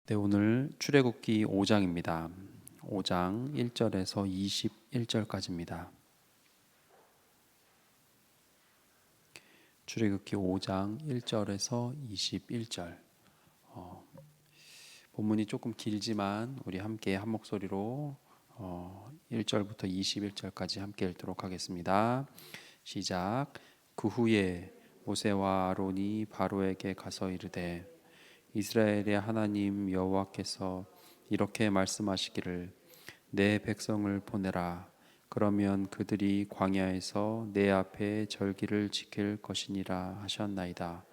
네, 오늘 출애굽기 5장입니다. 5장 1절에서 21절까지입니다. 출애굽기 5장 1절에서 21절. 본문이 조금 길지만 우리 함께 한 목소리로 1절부터 21절까지 함께 읽도록 하겠습니다. 시작. 그 후에 모세와 아론이 바로에게 가서 이르되 이스라엘의 하나님 여호와께서 이렇게 말씀하시기를 내 백성을 보내라. 그러면 그들이 광야에서 내 앞에 절기를 지킬 것이니라 하셨나이다.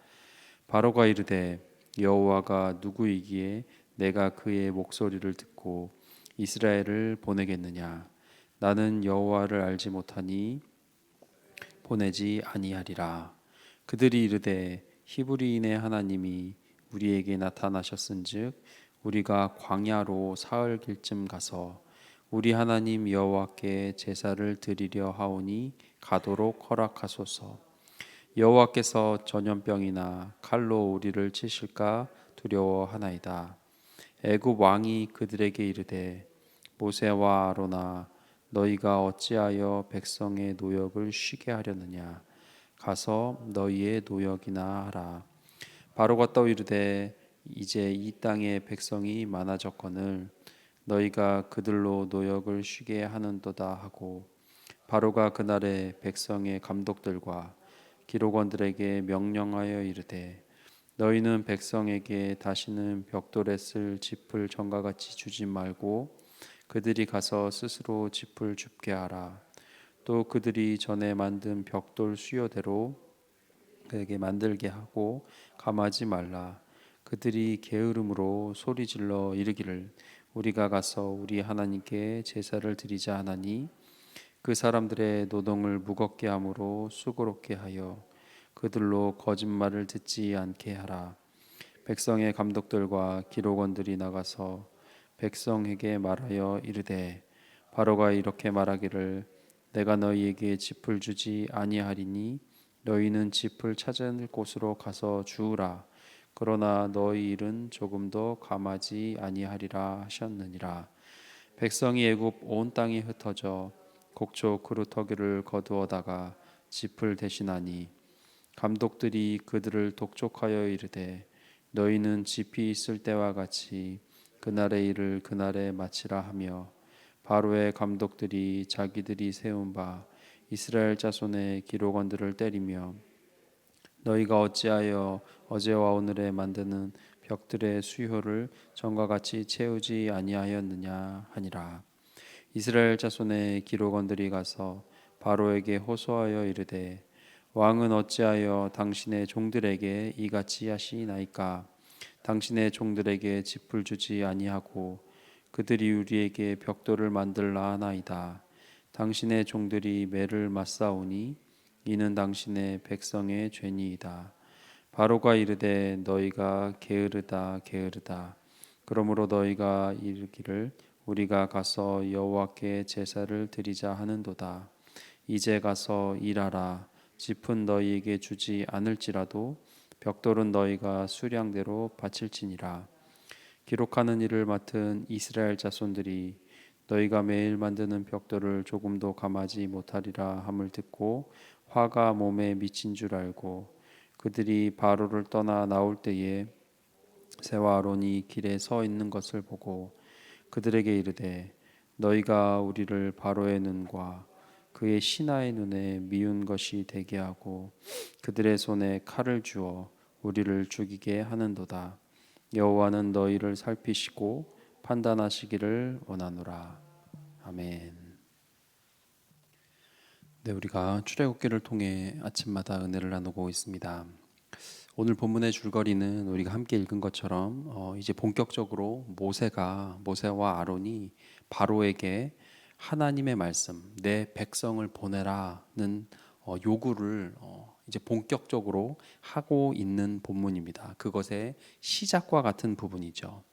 바로가 이르되 여호와가 누구이기에 내가 그의 목소리를 듣고 이스라엘을 보내겠느냐? 나는 여호와를 알지 못하니 보내지 아니하리라. 그들이 이르되 히브리인의 하나님이 우리에게 나타나셨은즉 우리가 광야로 사흘 길쯤 가서 우리 하나님 여호와께 제사를 드리려 하오니 가도록 허락하소서. 여호와께서 전염병이나 칼로 우리를 치실까 두려워하나이다. 애굽 왕이 그들에게 이르되 모세와 아론아 너희가 어찌하여 백성의 노역을 쉬게 하려느냐? 가서 너희의 노역이나 하라. 바로가 또 이르되 이제 이 땅에 백성이 많아졌거늘 너희가 그들로 노역을 쉬게 하는도다 하고 바로가 그날에 백성의 감독들과 기록원들에게 명령하여 이르되 너희는 백성에게 다시는 벽돌에 쓸 짚을 전과 같이 주지 말고 그들이 가서 스스로 짚을 줍게 하라. 또 그들이 전에 만든 벽돌 수요대로 그에게 만들게 하고 감하지 말라. 그들이 게으름으로 소리질러 이르기를 우리가 가서 우리 하나님께 제사를 드리자 하나니 그 사람들의 노동을 무겁게 함으로 수고롭게 하여 그들로 거짓말을 듣지 않게 하라. 백성의 감독들과 기록원들이 나가서 백성에게 말하여 이르되 바로가 이렇게 말하기를 내가 너희에게 짚을 주지 아니하리니 너희는 짚을 찾은 곳으로 가서 주우라. 그러나 너희 일은 조금도 감하지 아니하리라 하셨느니라. 백성이 애굽 온 땅에 흩어져 곡초 그루터기를 거두어다가 짚을 대신하니 감독들이 그들을 독촉하여 이르되 너희는 짚이 있을 때와 같이 그날의 일을 그날에 마치라 하며 바로의 감독들이 자기들이 세운 바 이스라엘 자손의 기록원들을 때리며 너희가 어찌하여 어제와 오늘에 만드는 벽들의 수효를 전과 같이 채우지 아니하였느냐 하니라. 이스라엘 자손의 기록원들이 가서 바로에게 호소하여 이르되 왕은 어찌하여 당신의 종들에게 이같이 하시나이까? 당신의 종들에게 짚을 주지 아니하고 그들이 우리에게 벽돌을 만들라 하나이다. 당신의 종들이 매를 맞사오니 이는 당신의 백성의 죄니이다. 바로가 이르되 너희가 게으르다 게으르다. 그러므로 너희가 이르기를 우리가 가서 여호와께 제사를 드리자 하는도다. 이제 가서 일하라. 짚은 너희에게 주지 않을지라도 벽돌은 너희가 수량대로 바칠지니라. 기록하는 일을 맡은 이스라엘 자손들이 너희가 매일 만드는 벽돌을 조금도 감하지 못하리라 함을 듣고 화가 몸에 미친 줄 알고 그들이 바로를 떠나 나올 때에 모세와 아론이 길에 서 있는 것을 보고 그들에게 이르되 너희가 우리를 바로의 눈과 그의 신하의 눈에 미운 것이 되게 하고 그들의 손에 칼을 주어 우리를 죽이게 하는도다. 여호와는 너희를 살피시고 판단하시기를 원하노라. 아멘. 네, 우리가 출애굽기를 통해 아침마다 은혜를 나누고 있습니다. 오늘 본문의 줄거리는 우리가 함께 읽은 것처럼 이제 본격적으로 모세와 아론이 바로에게 하나님의 말씀, 내 백성을 보내라는 요구를 이제 본격적으로 하고 있는 본문입니다. 그것의 시작과 같은 부분이죠.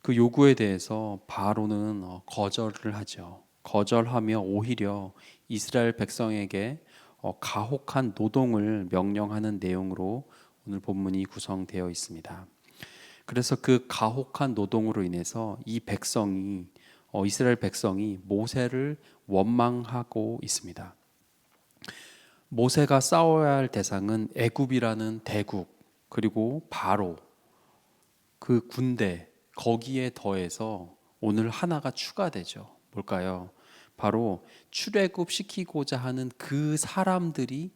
그 요구에 대해서 바로는 거절을 하죠. 거절하며 오히려 이스라엘 백성에게 가혹한 노동을 명령하는 내용으로 오늘 본문이 구성되어 있습니다. 그래서 그 가혹한 노동으로 인해서 이 백성이 이스라엘 백성이 모세를 원망하고 있습니다. 모세가 싸워야 할 대상은 애굽이라는 대국, 그리고 바로 그 군대, 거기에 더해서 오늘 하나가 추가되죠. 뭘까요? 바로 출애굽 시키고자 하는 그 사람들이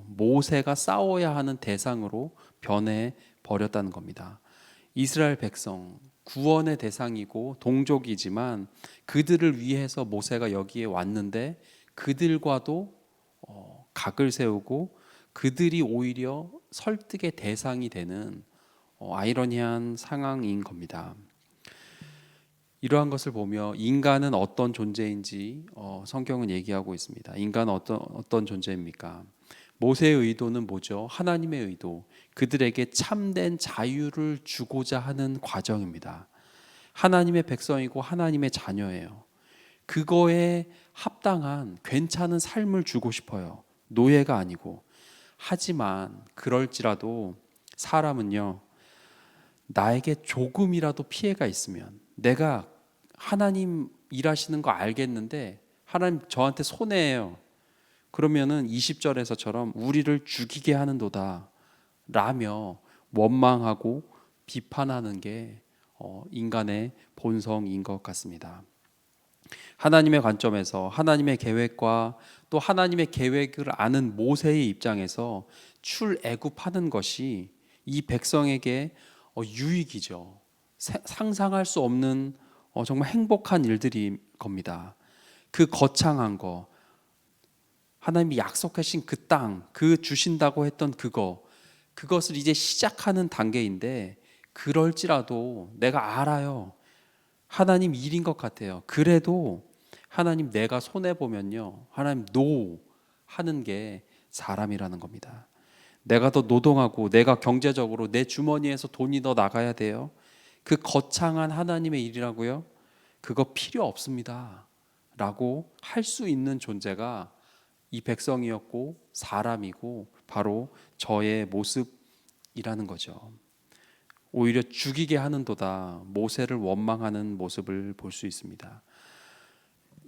모세가 싸워야 하는 대상으로 변해 버렸다는 겁니다. 이스라엘 백성, 구원의 대상이고 동족이지만 그들을 위해서 모세가 여기에 왔는데 그들과도 각을 세우고 그들이 오히려 설득의 대상이 되는 아이러니한 상황인 겁니다. 이러한 것을 보며 인간은 어떤 존재인지 성경은 얘기하고 있습니다. 인간은 어떤 존재입니까? 모세의 의도는 뭐죠? 하나님의 의도, 그들에게 참된 자유를 주고자 하는 과정입니다. 하나님의 백성이고 하나님의 자녀예요. 그거에 합당한 괜찮은 삶을 주고 싶어요. 노예가 아니고. 하지만 그럴지라도 사람은요, 나에게 조금이라도 피해가 있으면, 내가 하나님 일하시는 거 알겠는데 하나님 저한테 손해예요. 그러면은 20절에서처럼 우리를 죽이게 하는도다 라며 원망하고 비판하는 게 인간의 본성인 것 같습니다. 하나님의 관점에서 하나님의 계획과 또 하나님의 계획을 아는 모세의 입장에서 출애굽하는 것이 이 백성에게 유익이죠. 상상할 수 없는 정말 행복한 일들이 겁니다. 그 거창한 거, 하나님이 약속하신 그 땅, 그 주신다고 했던 그것을 이제 시작하는 단계인데, 그럴지라도 내가 알아요. 하나님 일인 것 같아요. 그래도 하나님 내가 손해보면요, 하나님 노 하는 게 사람이라는 겁니다. 내가 더 노동하고 내가 경제적으로 내 주머니에서 돈이 더 나가야 돼요. 그 거창한 하나님의 일이라고요? 그거 필요 없습니다 라고 할 수 있는 존재가 이 백성이었고 사람이고 바로 저의 모습이라는 거죠. 오히려 죽이게 하는도다 모세를 원망하는 모습을 볼 수 있습니다.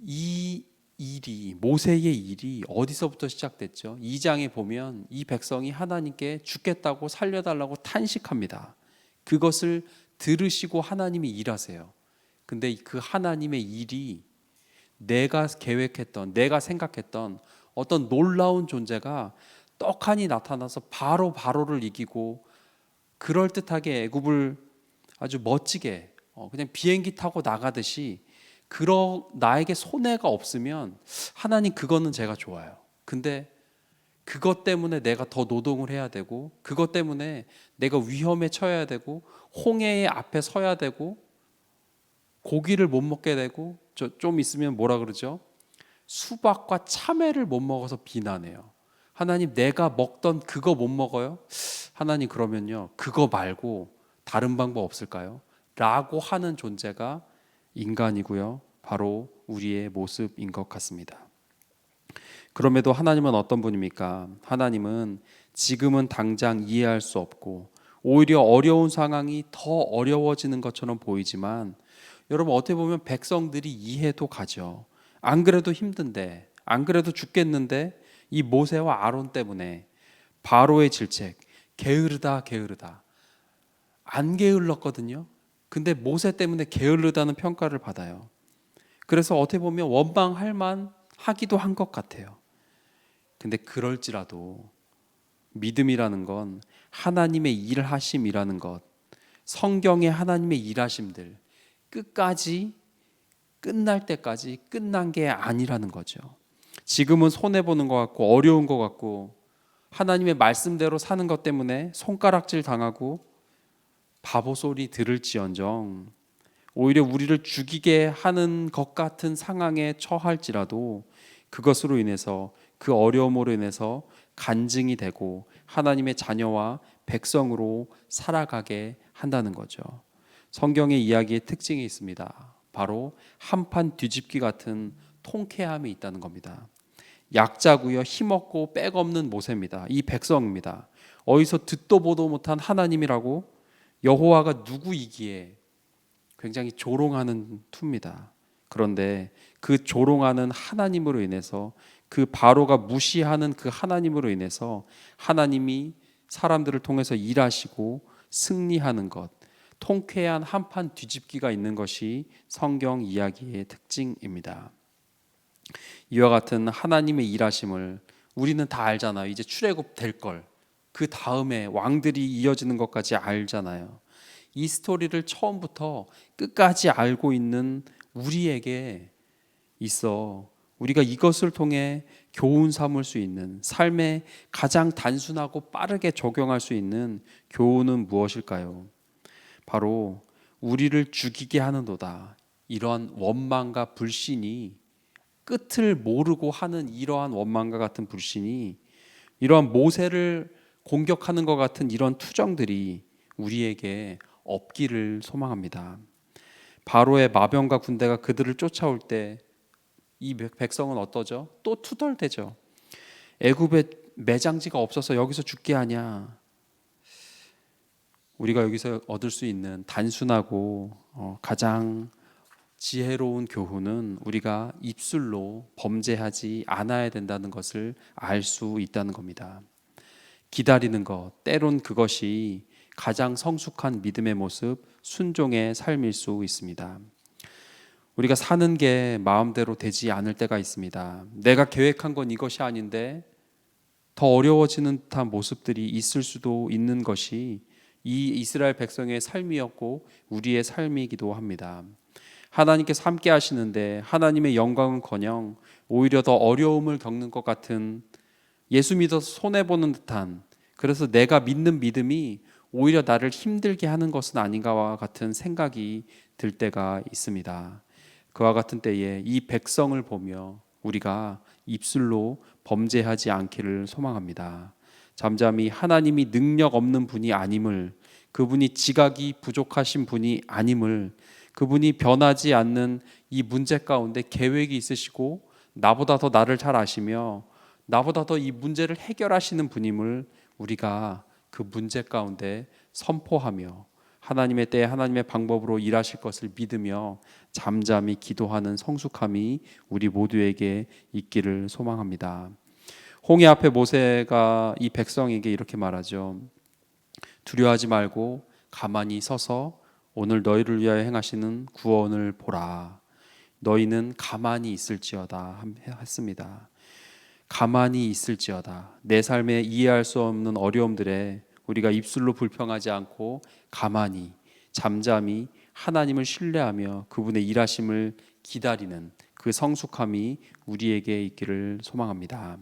이 일이, 모세의 일이 어디서부터 시작됐죠? 2장에 보면 이 백성이 하나님께 죽겠다고 살려달라고 탄식합니다. 그것을 들으시고 하나님이 일하세요. 근데 그 하나님의 일이 내가 계획했던, 내가 생각했던 어떤 놀라운 존재가 떡하니 나타나서 바로를 이기고 그럴듯하게 애굽을 아주 멋지게 그냥 비행기 타고 나가듯이, 나에게 손해가 없으면 하나님 그거는 제가 좋아요. 근데 그것 때문에 내가 더 노동을 해야 되고, 그것 때문에 내가 위험에 처해야 되고, 홍해의 앞에 서야 되고, 고기를 못 먹게 되고, 좀 있으면 뭐라 그러죠? 수박과 참외를 못 먹어서 비난해요. 하나님 내가 먹던 그거 못 먹어요? 하나님 그러면요, 그거 말고 다른 방법 없을까요? 라고 하는 존재가 인간이고요, 바로 우리의 모습인 것 같습니다. 그럼에도 하나님은 어떤 분입니까? 하나님은 지금은 당장 이해할 수 없고 오히려 어려운 상황이 더 어려워지는 것처럼 보이지만, 여러분 어떻게 보면 백성들이 이해도 가죠. 안 그래도 힘든데, 안 그래도 죽겠는데 이 모세와 아론 때문에 바로의 질책, 게으르다 안 게을렀거든요. 근데 모세 때문에 게을르다는 평가를 받아요. 그래서 어떻게 보면 원망할 만 하기도 한 것 같아요. 근데 그럴지라도 믿음이라는 건 하나님의 일하심이라는 것, 성경의 하나님의 일하심들 끝까지, 끝날 때까지 끝난 게 아니라는 거죠. 지금은 손해보는 것 같고 어려운 것 같고 하나님의 말씀대로 사는 것 때문에 손가락질 당하고 바보 소리 들을지언정, 오히려 우리를 죽이게 하는 것 같은 상황에 처할지라도 그것으로 인해서, 그 어려움으로 인해서 간증이 되고 하나님의 자녀와 백성으로 살아가게 한다는 거죠. 성경의 이야기의 특징이 있습니다. 바로 한판 뒤집기 같은 통쾌함이 있다는 겁니다. 약자고요, 힘없고 빽없는 모세입니다. 이 백성입니다. 어디서 듣도 보도 못한 하나님이라고 여호와가 누구이기에 굉장히 조롱하는 투입니다. 그런데 그 조롱하는 하나님으로 인해서, 그 바로가 무시하는 그 하나님으로 인해서 하나님이 사람들을 통해서 일하시고 승리하는 것, 통쾌한 한판 뒤집기가 있는 것이 성경 이야기의 특징입니다. 이와 같은 하나님의 일하심을 우리는 다 알잖아요. 이제 출애굽 될 걸, 그 다음에 왕들이 이어지는 것까지 알잖아요. 이 스토리를 처음부터 끝까지 알고 있는 우리에게 있어 우리가 이것을 통해 교훈 삼을 수 있는, 삶에 가장 단순하고 빠르게 적용할 수 있는 교훈은 무엇일까요? 바로 우리를 죽이게 하는도다, 이러한 원망과 불신이, 끝을 모르고 하는 이러한 원망과 같은 불신이, 이러한 모세를 공격하는 것 같은 이런 투정들이 우리에게 없기를 소망합니다. 바로의 마병과 군대가 그들을 쫓아올 때 이 백성은 어떠죠? 또 투덜대죠. 애굽에 매장지가 없어서 여기서 죽게 하냐. 우리가 여기서 얻을 수 있는 단순하고 가장 지혜로운 교훈은 우리가 입술로 범죄하지 않아야 된다는 것을 알 수 있다는 겁니다. 기다리는 것, 때론 그것이 가장 성숙한 믿음의 모습, 순종의 삶일 수 있습니다. 우리가 사는 게 마음대로 되지 않을 때가 있습니다. 내가 계획한 건 이것이 아닌데 더 어려워지는 듯한 모습들이 있을 수도 있는 것이 이 이스라엘 백성의 삶이었고 우리의 삶이기도 합니다. 하나님께서 함께 하시는데 하나님의 영광은커녕 오히려 더 어려움을 겪는 것 같은, 예수 믿어서 손해보는 듯한, 그래서 내가 믿는 믿음이 오히려 나를 힘들게 하는 것은 아닌가와 같은 생각이 들 때가 있습니다. 그와 같은 때에 이 백성을 보며 우리가 입술로 범죄하지 않기를 소망합니다. 잠잠히 하나님이 능력 없는 분이 아님을, 그분이 지각이 부족하신 분이 아님을, 그분이 변하지 않는 이 문제 가운데 계획이 있으시고 나보다 더 나를 잘 아시며 나보다 더 이 문제를 해결하시는 분임을 우리가 그 문제 가운데 선포하며 하나님의 때에 하나님의 방법으로 일하실 것을 믿으며 잠잠히 기도하는 성숙함이 우리 모두에게 있기를 소망합니다. 홍해 앞에 모세가 이 백성에게 이렇게 말하죠. 두려워하지 말고 가만히 서서 오늘 너희를 위하여 행하시는 구원을 보라. 너희는 가만히 있을지어다 했습니다. 가만히 있을지어다. 내 삶에 이해할 수 없는 어려움들에 우리가 입술로 불평하지 않고 가만히 잠잠히 하나님을 신뢰하며 그분의 일하심을 기다리는 그 성숙함이 우리에게 있기를 소망합니다.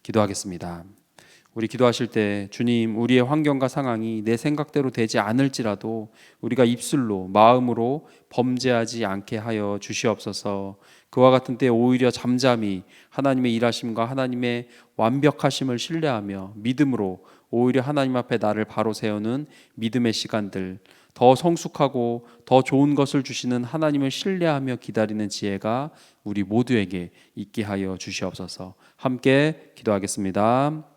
기도하겠습니다. 우리 기도하실 때 주님, 우리의 환경과 상황이 내 생각대로 되지 않을지라도 우리가 입술로 마음으로 범죄하지 않게 하여 주시옵소서. 그와 같은 때 오히려 잠잠히 하나님의 일하심과 하나님의 완벽하심을 신뢰하며 믿음으로 오히려 하나님 앞에 나를 바로 세우는 믿음의 시간들, 더 성숙하고 더 좋은 것을 주시는 하나님을 신뢰하며 기다리는 지혜가 우리 모두에게 있게 하여 주시옵소서. 함께 기도하겠습니다.